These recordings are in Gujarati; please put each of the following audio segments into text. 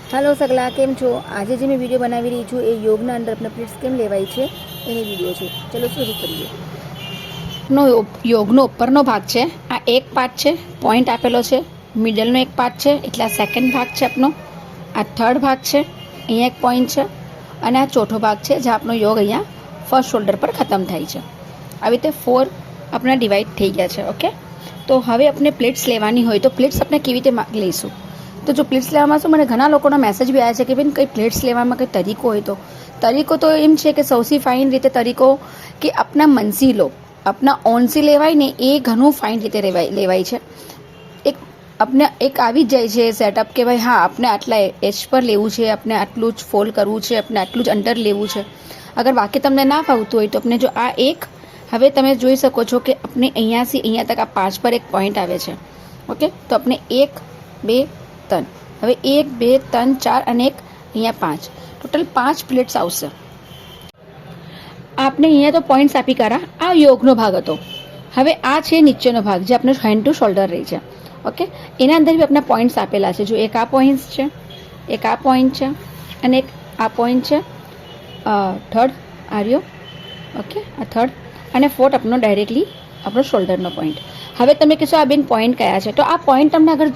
हेलो सगला केम छो। आज जो मैं वीडियो बनावी रही छूँ ए योगना अंदर अपने प्लेट्स केम लेवाय छे एनी वीडियो छे। चलो शुरू करिए। નો યોગનો ઉપરનો ભાગ છે આ એક પાર્ટ છે, પોઈન્ટ આપેલો છે, મિડલનો એક પાર્ટ છે એટલે આ સેકન્ડ ભાગ છે આપનો, આ થર્ડ ભાગ છે, અહીંયા એક પોઈન્ટ છે અને આ ચોથો ભાગ છે જે આપનો યોગ અહીંયા ફર્સ્ટ શોલ્ડર પર ખતમ થાય છે। આવી રીતે 4 આપણા ડિવાઈડ થઈ ગયા છે। ઓકે, તો હવે આપણે પ્લેટ્સ લેવાની હોય તો પ્લેટ્સ આપણે કેવી રીતે લઈશું? તો જો પ્લેટ્સ લેવામાં શું, મને ઘણા લોકોનો મેસેજ બી આવ્યા છે કે બેન કંઈ પ્લેટ્સ લેવામાં કંઈ તરીકો હોય તો તરીકો તો એમ છે કે સૌથી ફાઇન રીતે તરીકો કે આપના મનસી લો, अपना ओन से लेवाय ने ए घणुं फाइन रीते लेवाय छे। एक अपने एक आवी ज जाय छे सेटअप के भाई हाँ अपने आटला एज पर लेवुं छे, अपने आटलू ज फोल्ड करवुं छे, अपने आटलू ज अंडर लेवुं छे। अगर बाकी तमने ना फावतुं होय तो अपने जो आ एक हवे तमे जोई शको छो कि अपने अहींयाथी अहींया तक आ 5 पर एक पॉइंट आवे छे। ओके, तो अपने 1 2 3 हवे 1 2 3 4 અને એક અહીંયા 5 ટોટल 5 પ્લેટ્સ આવશે। आपने अहींया तो पॉइंट्स आपी करा आ योगनो भाग हतो। हवे आ छे नीचेनो भाग जे आपने हैंड टू शोल्डर रही छे। ओके, एना अंदर भी अपना पॉइंट्स आपेला छे। जो एक आ पॉइंट्स छे, एक आ पॉइंट छे अने एक आ पॉइंट छे, थर्ड आर्यो। ओके, आ थर्ड अने फोर्थ अपनो डायरेक्टली अपनो शोल्डरनो पॉइंट। हवे तमे कहो आ बेन पॉइंट कया छे, तो आ पॉइंट तमने अगर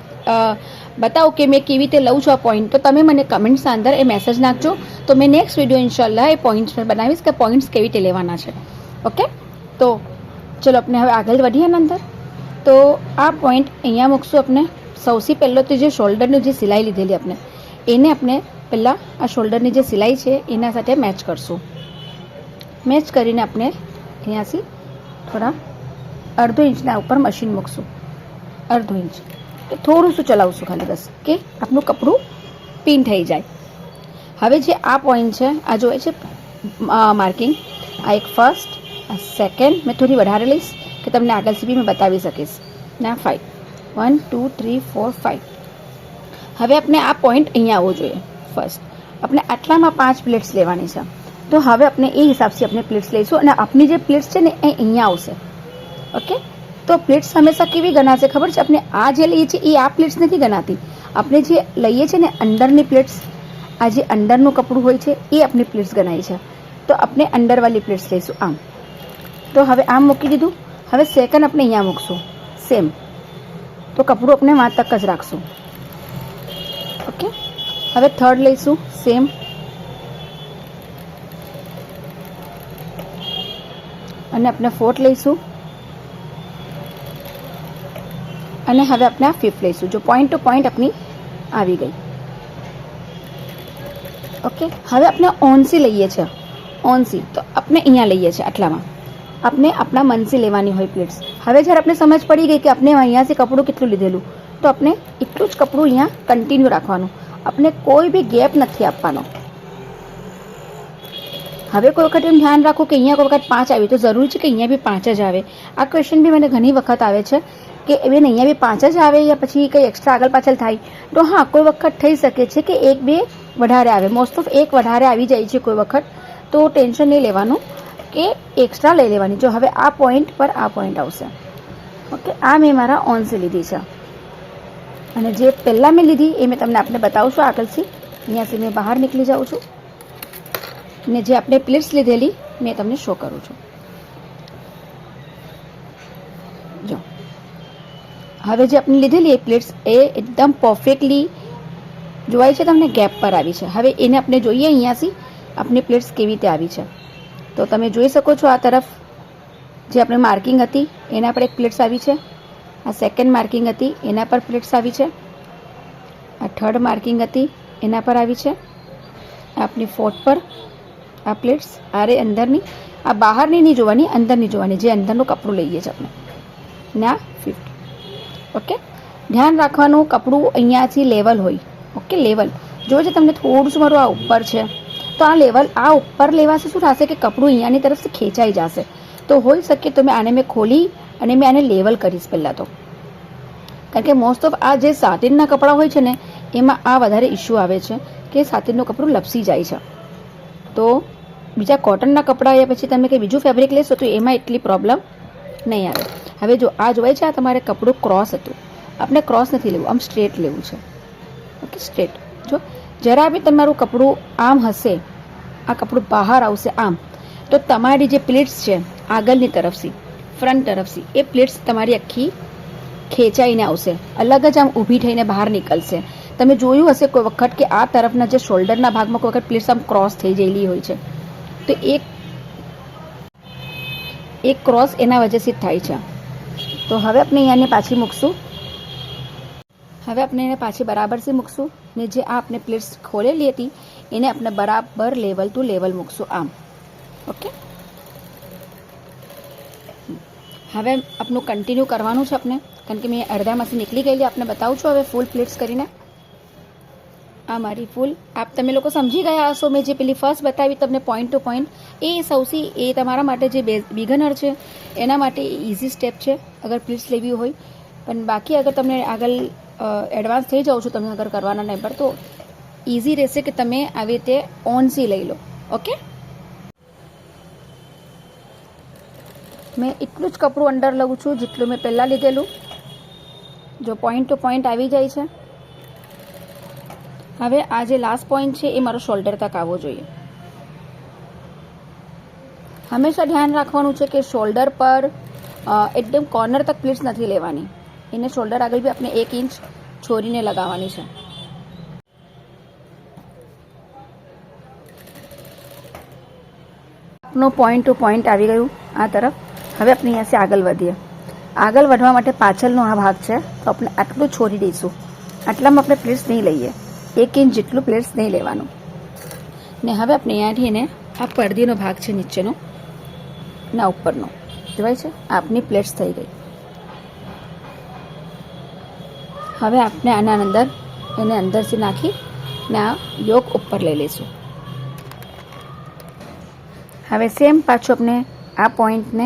बताओ कि मैं केवी रीते लऊं छुं आ पॉइंट, तो तमे मने कमेंट्स अंदर ए मैसेज नाखजो। तो मैं नेक्स्ट वीडियो इंशाल्लाह ए पॉइंट्स पर बनावीश कि पॉइंट्स केवी रीते लेवाना छे। ओके, तो चलो अपने हवे आगळ वधीए अंदर। तो आ पॉइंट अहींया मूकशुं। अपने सौथी पहेलो तो जे शोल्डरनी जे सिलाई लीधेली अपने एने अपने पहेला आ शोल्डरनी जे सिलाई छे एना साथे मैच करशुं। मैच करीने अपने अहींयाथी थोड़ा अर्धो इंचना उपर मशीन मूकशुं, अर्धो इंच। तो थोड़ું શું ચલાવશું ખાલી બસ કે આપણું કપડું પિન થઈ જાય। હવે જે આ પોઈન્ટ છે આ જોવે છે માર્કિંગ, આ એક ફર્સ્ટ, આ સેકન્ડ, મેં થોડી વધારે લઈશ કે તમને આગળથી બી મેં બતાવી શકીશ ના। 5 1 2 3 4 5। હવે આપણે આ પોઈન્ટ અહીંયા આવવો જોઈએ ફર્સ્ટ। આપણે આટલામાં 5 પ્લેટ્સ લેવાની છે, તો હવે આપણે એ હિસાબથી આપણે પ્લેટ્સ લઈશું અને આપણી જે પ્લેટ્સ છે ને એ અહીંયા આવશે। ઓકે, तो प्लेट्स हमेशा केवी गणाशे खबर छे? अपने आ जे लईए छे ए आ प्लेट्स नहीं गणाती। अपने जे लईए छे ने अंडरनी प्लेट्स, आ जे अंडरनुं कपड़ुं होय छे ए अपनी प्लेट्स गणाय छे। तो अपने अंडर वाली प्लेट्स लईशुं आम। तो हवे आम मूकी दीधुं। हवे सेकंड अपने अहींया मूकशुं सेम। तो कपड़ुं अपने वहां तक ज राखशुं। ओके, हवे थर्ड लईशुं सेम। अने अपने फोर्थ लईशुं અને હવે આપણે આ ફિફ્થ લઈશું। જો પોઈન્ટ ટુ પોઈન્ટ આપણી આવી ગઈ। ઓકે, હવે આપણે ઓનસી લઈએ છે। ઓનસી તો આપણે અહીંયા લઈએ છે આટલામાં। આપણે આપણા મનસી લેવાની હોય પ્લેટ્સ। હવે જ્યારે આપણે સમજ પડી ગઈ કે આપણે અહીંયાથી કપડું કેટલું લીધેલું, તો આપણે એટલું જ કપડું અહીંયા કન્ટિન્યુ રાખવાનું। આપણે કોઈ બી ગેપ નથી આપવાનો। હવે કોઈ વખત એમ ધ્યાન રાખો કે અહીંયા કોઈ વખત 5 આવ્યું તો જરૂરી છે કે અહીંયા બી 5 જ આવે। આ ક્વેશ્ચન બી મને ઘણી વખત આવે છે કે બેન અહીંયા બી 5 જ આવે યા પછી કંઈ એક્સ્ટ્રા આગળ પાછળ થાય। તો હા, કોઈ વખત થઈ શકે છે કે 1 2 વધારે આવે। મોસ્ટ ઓફ 1 વધારે આવી જાય છે કોઈ વખત, તો ટેન્શન નહીં લેવાનું કે એક્સ્ટ્રા લઈ લેવાની। જો હવે આ પોઈન્ટ પર આ પોઈન્ટ આવશે। ઓકે, આ મેં મારા ઓનસી લીધી છે અને જે પહેલાં મેં લીધી એ મેં તમને આપણે બતાવું છું આગળથી। અહીંયાથી મેં બહાર નીકળી જાઉં છું ને જે આપણે પ્લેટ્સ લીધેલી મેં તમને શો કરું છું। જો હવે જે આપણે લીધેલી એ પ્લેટ્સ એ એકદમ પરફેક્ટલી જોવાય છે તમને ગેપ પર આવી છે। હવે એને આપણે જોઈએ અહીંયાથી આપણી પ્લેટ્સ કેવી રીતે આવી છે। તો તમે જોઈ શકો છો આ તરફ જે આપણે માર્કિંગ હતી એના પર એક પ્લેટ્સ આવી છે, આ સેકન્ડ માર્કિંગ હતી એના પર પ્લેટ્સ આવી છે, આ થર્ડ માર્કિંગ હતી એના પર આવી છે, આપણી ફોર્થ પર આ પ્લેટ્સ આ રે અંદરની, આ બહારની નહીં જોવાની અંદરની જોવાની, જે અંદરનું કપડું લઈએ છીએ આપણે ના ફિફ્થ। ઓકે, ધ્યાન રાખવાનું કપડું અહીંયાથી લેવલ હોય। ઓકે, લેવલ જોજો તમને થોડું શું મારું આ ઉપર છે તો આ લેવલ આ ઉપર લેવાથી શું થશે કે કપડું અહીંયાની તરફથી ખેંચાઈ જશે। તો હોઈ શકે તો આને મેં ખોલી અને મેં આને લેવલ કરીશ પહેલાં તો, કારણ કે મોસ્ટ ઓફ આ જે સાતિનના કપડાં હોય છે ને એમાં આ વધારે ઇશ્યુ આવે છે કે સાતિનનું કપડું લપસી જાય છે। તો બીજા કોટનના કપડાં યા પછી તમે કંઈ બીજું ફેબ્રિક લેશો તો એમાં એટલી પ્રોબ્લેમ નહીં આવે। હવે જો આ જોવાય છે આ તમારે કપડું ક્રોસ હતું, આપણે ક્રોસ નથી લેવું, આમ સ્ટ્રેટ લેવું છે। Okay, straight. જો જરા બી તમારું કપડું આમ હશે, આ કપડું બહાર આવશે આમ, તો તમારી જે પ્લેટ્સ છે આગળની તરફથી, ફ્રન્ટ તરફથી, એ પ્લેટ્સ તમારી આખી ખેંચાઈને આવશે, અલગ જ આમ ઊભી થઈને બહાર નીકળશે. તમે જોયું હશે કોઈ વખત કે આ તરફના જે શોલ્ડરના ભાગમાં કોઈ વખત પ્લેટ્સ આમ ક્રોસ થઈ ગયેલી હોય છે, તો એક ક્રોસ એના વજહથી જ થાય છે. તો હવે આપણે અહીંયાને પાછી મૂકશું. હવે આપણે એને પાછી બરાબરથી મૂકશું ને જે આ આપણે પ્લેટ્સ ખોલેલી હતી એને આપણે બરાબર લેવલ ટુ લેવલ મૂકશું આમ. ઓકે, હવે આપણું કન્ટિન્યુ કરવાનું છે આપણે, કારણ કે મેં અડધામાંથી નીકળી ગયેલી. આપણે બતાવું છું હવે ફૂલ પ્લેટ્સ કરીને. આ મારી ફૂલ, તમે લોકો સમજી ગયા હશો. મેં જે પેલી ફર્સ્ટ બતાવી તમને પોઈન્ટ ટુ પોઈન્ટ, એ સૌથી એ તમારા માટે જે બિગનર છે એના માટે ઇઝી સ્ટેપ છે અગર પ્લેટ્સ લેવી હોય. પણ બાકી અગર તમને આગળ એડવાન્સ થઈ જાઓ છો તમે અગર કરવાના ટાઈમ પર, તો ઇઝી રહેશે કે તમે આવી રીતે ઓનસી લઈ લો. ઓકે, મેં એટલું જ કપડું અંડર લઉં છું જેટલું મેં પહેલાં લીધેલું. જો પોઈન્ટ ટુ પોઈન્ટ આવી જાય છે. હવે આ જે લાસ્ટ પોઈન્ટ છે એ મારો શોલ્ડર તક આવવો જોઈએ. હંમેશા ધ્યાન રાખવાનું છે કે શોલ્ડર પર એકદમ કોર્નર તક પ્લીટ્સ નથી લેવાની. એને શોલ્ડર આગળ બી આપણે 1 ઇંચ છોડીને લગાવવાની છે. આપનો પોઈન્ટ ટુ પોઈન્ટ આવી ગયું આ તરફ. હવે આપણે અહીંયાથી આગળ વધીએ. આગળ વધવા માટે પાછળનો આ ભાગ છે તો આપણે આટલું છોડી દઈશું. આટલામાં આપણે પ્લેટ્સ નહીં લઈએ, 1 ઇંચ જેટલું પ્લેટ્સ નહીં લેવાનું. ને હવે આપણે અહીંયાથી એને આ પડદીનો ભાગ છે નીચેનો ના ઉપરનો, જોવાય છે, આપની પ્લેટ્સ થઈ ગઈ. હવે આપણે આના અંદર એને અંદરથી નાખી ને આ યોક ઉપર લઈ લઈશું. હવે સેમ પાછું આપણે આ પોઈન્ટને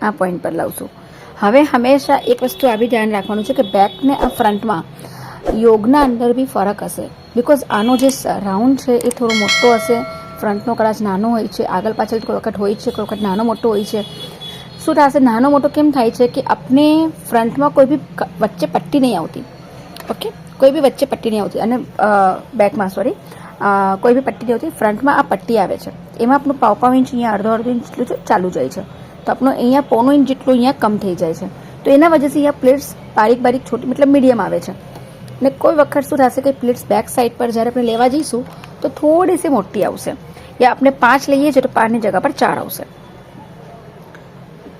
આ પોઈન્ટ પર લાવશું. હવે હંમેશા એક વસ્તુ આ બી ધ્યાન રાખવાનું છે કે બેક ને આ ફ્રન્ટમાં યોગના અંદર બી ફરક હશે. બિકોઝ આનો જે રાઉન્ડ છે એ થોડો મોટો હશે, ફ્રન્ટનો કદાચ નાનો હોય છે, આગળ પાછળ કોઈ વખત હોય છે, કોઈ વખત નાનો મોટો હોય છે. શું થશે, નાનો મોટો કેમ થાય છે કે આપણે ફ્રન્ટમાં કોઈ બી વચ્ચે પટ્ટી નહીં આવતી. ઓકે, કોઈ બી વચ્ચે પટ્ટી નહીં આવતી, અને બેકમાં કોઈ બી પટ્ટી નહીં આવતી. ફ્રન્ટમાં આ પટ્ટી આવે છે, એમાં આપણું પાવ ઇંચ અહીંયા અડધો ઇંચ જેટલું ચાલુ જાય છે, તો આપણું અહીંયા પોણો ઇંચ જેટલું અહીંયા કમ થઈ જાય છે. તો એના વજહથી અહીંયા પ્લેટ્સ બારીક છોટી મતલબ મીડિયમ આવે છે. ને કોઈ વખત શું થશે કે પ્લેટ્સ બેક સાઈડ પર જ્યારે આપણે લેવા જઈશું તો થોડી સી મોટી આવશે, યા આપણે 5 લઈએ છીએ તો 5ની જગ્યા પર 4 આવશે.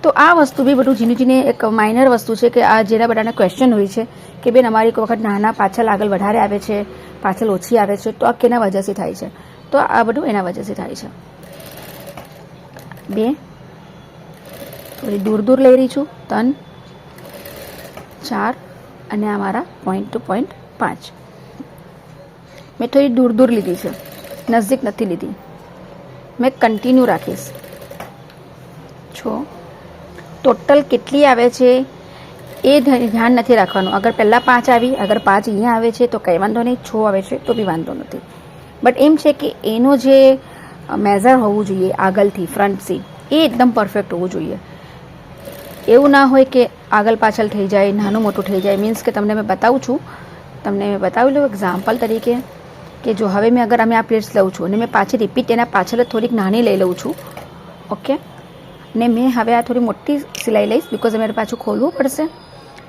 તો આ વસ્તુ બી બધું ઝીણી એક માઇનર વસ્તુ છે કે આ જેના બધાને ક્વેશ્ચન હોય છે કે બેન અમારી કોઈ વખત નાના પાછળ આગળ વધારે આવે છે, પાછળ ઓછી આવે છે, તો આ કેના વજહથી થાય છે? તો આ બધું એના વજહથી થાય છે. 2 થોડી દૂર લઈ રહી છું, 3 4 અને આ મારા પોઈન્ટ ટુ પોઈન્ટ 5. મેં થોડી દૂર લીધી છે, નજીક નથી લીધી. મેં કન્ટિન્યુ રાખીશ. ટોટલ કેટલી આવે છે એ ધ્યાન નથી રાખવાનું. અગર પહેલાં 5 આવી, અગર 5 અહીંયા આવે છે તો કંઈ વાંધો નહીં, 6 આવે છે તો બી વાંધો નથી. બટ એમ છે કે એનો જે મેઝર હોવું જોઈએ આગળથી ફ્રન્ટથી, એ એકદમ પરફેક્ટ હોવું જોઈએ. એવું ના હોય કે આગળ પાછળ થઈ જાય, નાનું મોટું થઈ જાય. મીન્સ કે તમને મેં બતાવું છું, તમને મેં બતાવી લઉં એક્ઝામ્પલ તરીકે કે જો હવે મેં અગર અમે આ પ્લેટ્સ લઉં છું અને મેં પાછી રિપીટ એના પાછળ થોડીક નાની લઈ લઉં છું. ઓકે, ને મેં હવે આ થોડી મોટી સિલાઈ લઈશ બિકોઝ અમારે પાછું ખોલવું પડશે.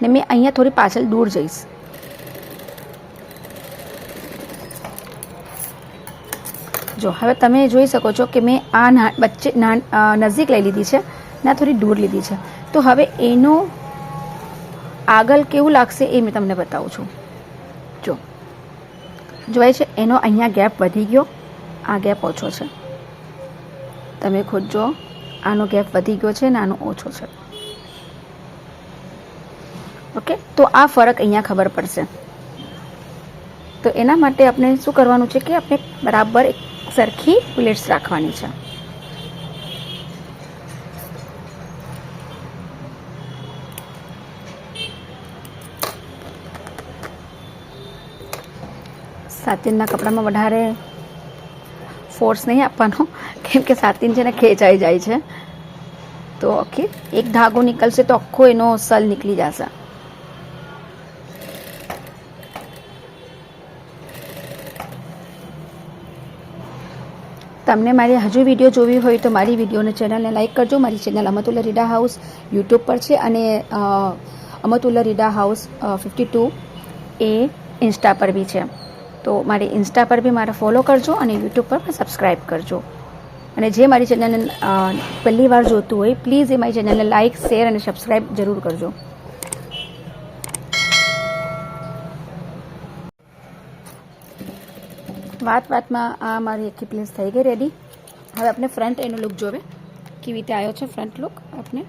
ને મેં અહીંયા થોડી પાછળ દૂર જઈશ. જો હવે તમે જોઈ શકો છો કે મેં આ વચ્ચે નજીક લઈ લીધી છે ને આ થોડી દૂર લીધી છે. તો હવે એનો આગળ કેવું લાગશે એ મેં તમને બતાવું છું. જો જોવાય છે એનો અહીંયા ગેપ વધી ગયો, આ ગેપ ઓછો છે. તમે ખુદ જો, આનો ગેપ વધી ગયો છે ને આનો ઓછો છે. ઓકે, તો આ ફરક અહીંયા ખબર પડશે. તો એના માટે આપણે શું કરવાનું છે કે આપણે બરાબર એક સરખી પ્લેટ્સ રાખવાની છે. સાતીનના કપડામાં વધારે ફોર્સ નહીં આપવાનો, કેમ કે સાતીન છે ને ખેંચાઈ જાય છે. તો ઓકે, એક ધાગો નીકળશે તો આખો એનો સલ નીકળી જશે. તમને મારી હજુ વિડીયો જોવી હોય તો મારી વિડીયોને ચેનલને લાઇક કરજો. મારી ચેનલ અમતુલ્લા રીડા હાઉસ યુટ્યુબ પર છે અને અમતુલ્લા રીડા હાઉસ 52 એ ઇન્સ્ટા પર બી છે. તો મારી ઇન્સ્ટા પર બી મારે ફોલો કરજો અને યુટ્યુબ પર પણ સબસ્ક્રાઈબ કરજો. અને જે મારી ચેનલને પહેલી વાર જોતું હોય પ્લીઝ એ મારી ચેનલને લાઇક શેર અને સબસ્ક્રાઈબ જરૂર કરજો. વાતમાં આ મારી આખી પ્લેસ થઈ ગઈ રેડી. હવે આપણે ફ્રન્ટ એનો લુક જોવે કેવી રીતે આવ્યો છે ફ્રન્ટ લુક. આપણે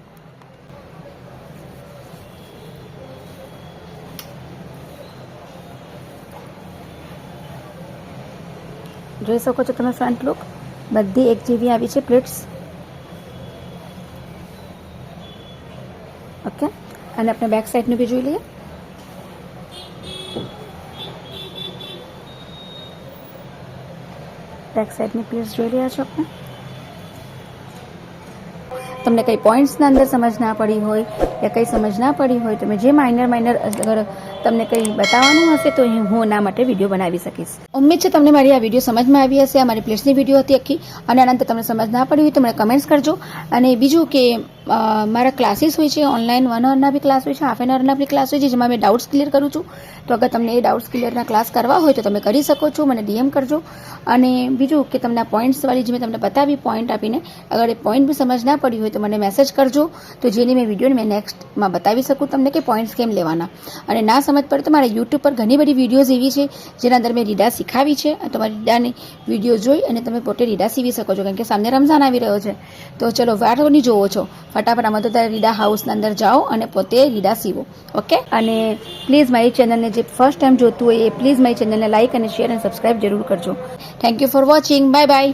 જોઈ શકો છો તમે ફ્રન્ટ લુક બધી એક જેવી આવી છે પ્લેટ્સ. ઓકે, અને આપણે બેક સાઈડનું બી જોઈ લઈએ. બેક સાઈડની પ્લેટ્સ જોઈ રહ્યા છો આપણે. તમને કંઈ પોઈન્ટ્સના અંદર સમજ ના પડી હોય કે કંઈ સમજ ના પડી હોય તમે જે માઇનર અગર તમને કંઈ બતાવવાનું હશે તો હું એના માટે વિડીયો બનાવી શકીશ. ઉમ્મીદ છે તમને મારી આ વિડીયો સમજમાં આવી હશે. આ મારી પ્લેટ્સની વિડીયો હતી આખી, અને આનંતર તમને સમજ ના પડી હોય તો મને કમેન્ટ્સ કરજો. અને બીજું કે મારા ક્લાસીસ હોય છે ઓનલાઈન, 1 અવરના બી ક્લાસ હોય છે, હાફ એન અવરના બી ક્લાસ હોય છે જેમાં મેં ડાઉટ્સ ક્લિયર કરું છું. તો અગર તમને એ ડાઉટ્સ ક્લિયરના ક્લાસ કરવા હોય તો તમે કરી શકો છો, મને ડીએમ કરજો. અને બીજું કે તમને પોઈન્ટ્સવાળી જે મેં તમને બતાવી પોઈન્ટ આપીને અગર એ પોઈન્ટ બી સમજ ના પડી હોય તો મને મેસેજ કરજો. તો જેની મેં વિડીયોને મેં નેક્સ્ટમાં બતાવી શકું તમને કે પોઈન્ટ્સ કેમ લેવાના. અને ના સમજ પડે તો મારા યુટ્યુબ પર ઘણી બધી વિડીયોઝ એવી છે જેના અંદર મેં રીડા શીખાવી છે. તમારી રીડાની વિડીયો જોઈ અને તમે પોતે રીડા સીવી શકો છો, કારણ કે સામને રમઝાન આવી રહ્યો છે. તો ચલો વારોની જોવો છો, ફટાફટ આમાં તો રીડા હાઉસના અંદર જાઓ અને પોતે રીડા સીવો. ઓકે, અને પ્લીઝ મારી ચેનલને જે ફર્સ્ટ ટાઈમ જોતું હોય એ પ્લીઝ મારી ચેનલને લાઇક અને શેર અને સબસ્ક્રાઈબ જરૂર કરજો. Thank you for watching. Bye bye.